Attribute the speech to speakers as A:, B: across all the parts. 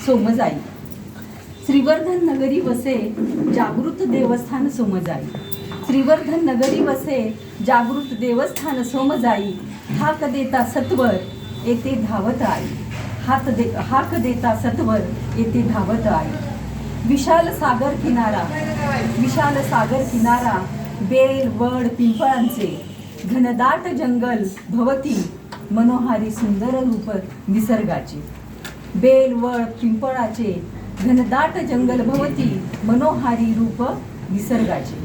A: सोमजाई। श्रीवर्धन नगरी वसे जागृत देवस्थान सोमजाई। श्रीवर्धन नगरी वसे जागृत देवस्थान सोमजाई। हाक देता सत्वर येथे धावत आई। हाक देता सत्वर येथे धावत आई। विशाल सागर किनारा, विशाल सागर किनारा, बेल वड पिंपळांचे घनदाट जंगल भवती, मनोहारी सुंदर रूप निसर्गाचे। बेल वड पिंपळाचे घनदाट जंगल भवती, मनोहारी रूप निसर्गाचे।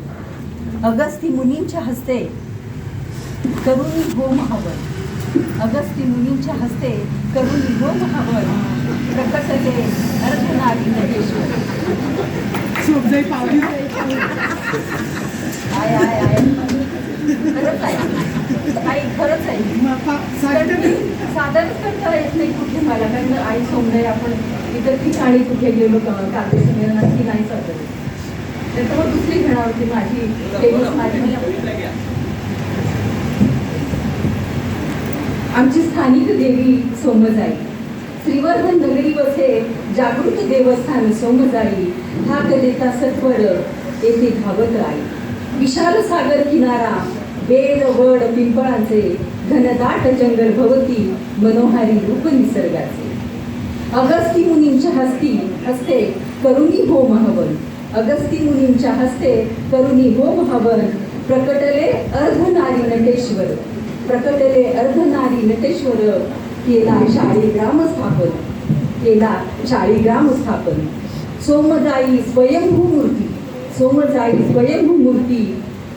A: अगस्ती मुनींच्या हस्ते करुणी होम हवन। अगस्ती मुनींच्या हस्ते करुणी होम हवन, प्रकटले अर्धनारीश्वर।
B: सोमजाई पावली
A: आय आय आय खरंच आहे आई, खरंच आहे। साधारण करता येत नाही कुठे मला, कारण आई सोमजाई आपण इतर ठिकाणी कुठे गेलो काव्य संमेलनात की नाही चालत, त्याच्यावर दुसरी घेणार होती माझी फेमस माझी आमची स्थानिक देवी सोमजाई। श्रीवर्धन नगरी वसे जागृत देवस्थान सोमजाई। हाक देता सत्वर येथे धावत आई। विशाल सागर किनारा, बेल वड पिंपळांचे घनदाट जंगल भवती, मनोहारी रूप निसर्गाचे। अगस्ती मुनींच्या हस्ते करुणी होम हवन। अगस्ती मुनींच्या हस्ते करुणी होम हवन, प्रकटले अर्धनारी नटेश्वर। प्रकटले अर्धनारी नटेश्वर, केला शाळीग्राम स्थापन। केला शाळीग्राम स्थापन। सोमजाई स्वयंभू मूर्ती, सोमजाई स्वयंभू मूर्ती,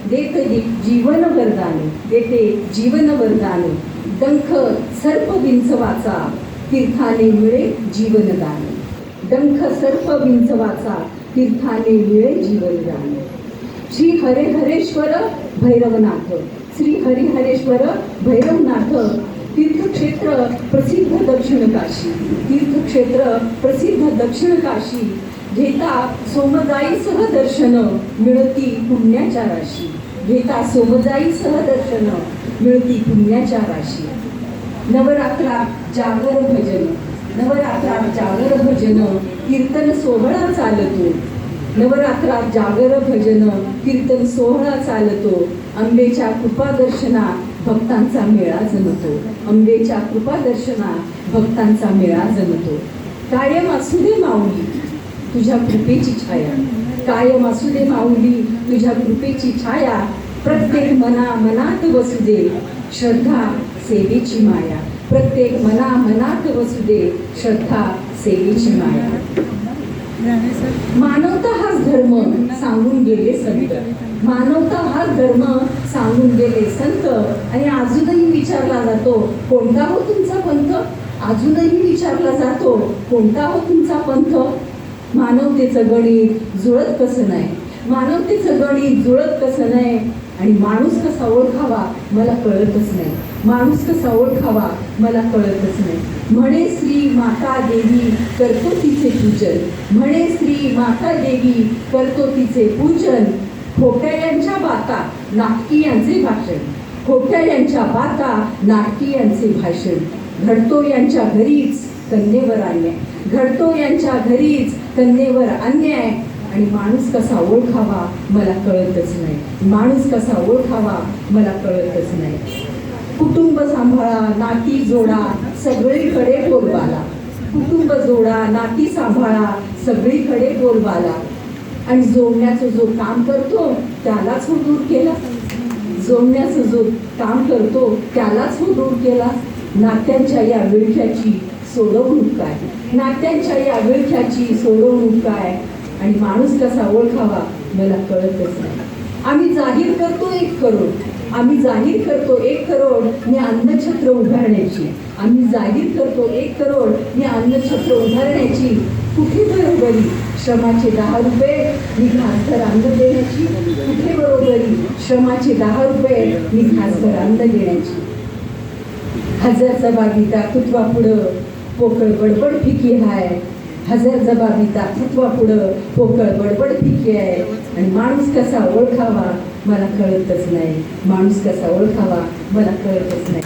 A: देते जीवन वरदान, देते जीवन वरदान। डंख सर्प विंचवाचा, तीर्थाने मिळे जीवनदान। डंख सर्प विंचवाचा, तीर्थाने मिळे जीवनदान। श्री हरेहरेश्वर भैरवनाथ, श्री हरिहरेश्वर भैरवनाथ, तीर्थक्षेत्र प्रसिद्ध दक्षिण काशी। तीर्थक्षेत्र प्रसिद्ध दक्षिण काशी, घेता सोमजाई सह दर्शन मिळती पुण्याच्या राशी। घेता सोमजाई सह दर्शन मिळती पुण्याच्या राशी। नवरात्रात जागर भजन, नवरात्रात जागर भजन, कीर्तन सोहळा चालतो। नवरात्रात जागर भजन, कीर्तन सोहळा चालतो। अंबेच्या कृपा दर्शना भक्तांचा मेळा जमतो। अंबेच्या कृपा दर्शना भक्तांचा मेळा जमतो। कायम असू दे माऊली तुझ्या कृपेची छाया, कायम असू दे माऊली तुझ्या कृपेची छाया। प्रत्येक मनात वसू दे श्रद्धा सेवेची माया। प्रत्येक मनात वसू दे श्रद्धा सेवेची माया। मानवता हाच धर्म सांगून गेले संत, मानवता हाच धर्म सांगून गेले संत। आणि अजूनही विचारला जातो कोणता हो तुमचा पंथ, अजूनही विचारला जातो कोणता हो तुमचा पंथ। मानवतेचं गणित जुळत कसं नाही, मानवतेचं गणित जुळत कसं नाही। आणि माणूस कसा ओळखावा मला कळतच नाही, माणूस कसा ओळखावा मला कळतच नाही। म्हणे श्री माता देवी करतो तिचे पूजन, म्हणे श्री माता देवी करतो तिचे पूजन। खोट्या यांच्या बाता नाटकी यांचे भाषण, खोट्या यांच्या बाता नाटकी यांचे भाषण। घडतो यांच्या घरीच कन्येवर अन्याय, घडतो यांच्या घरीच कन्येवर अन्याय। आणि माणूस कसा ओळखावा मला कळतच नाही, माणूस कसा ओळखावा मला कळतच नाही। कुटुंब सांभाळा नाती जोडा सगळीकडे बोलबाला, कुटुंब जोडा नाती सांभाळा सगळीकडे बोलबाला। आणि जोडण्याचं जो काम करतो त्यालाच हो दूर केला, जोडण्याचं जो काम करतो त्यालाच हो दूर केला। नात्यांच्या या विळख्याची सोडवणूक काय, नात्यांच्या या विळख्याची सोडवणूक काय। आणि माणूस कसा ओळखावा मला कळतच नाही। आम्ही जाहीर करतो 1 करोड, आम्ही जाहीर करतो 1 करोड मी अन्नछत्र उभारण्याची, आम्ही जाहीर करतो 1 करोड मी अन्नछत्र उभारण्याची। कुठे बरोबरी श्रमाचे 10 रुपये मी घासभर अन्न देण्याची, कुठे बरोबरी श्रमाचे 10 रुपये मी घासभर अन्न देण्याची। हजार जबाबी दाखुत्वा पुढं पोकळ बडबड फिकी हाय, हजार जबाबी दाखुत्वा पुढं पोकळ बडबड फिकी आहे। आणि माणूस कसा ओळखावा मला कळतच नाही, माणूस कसा ओळखावा मला कळतच नाही।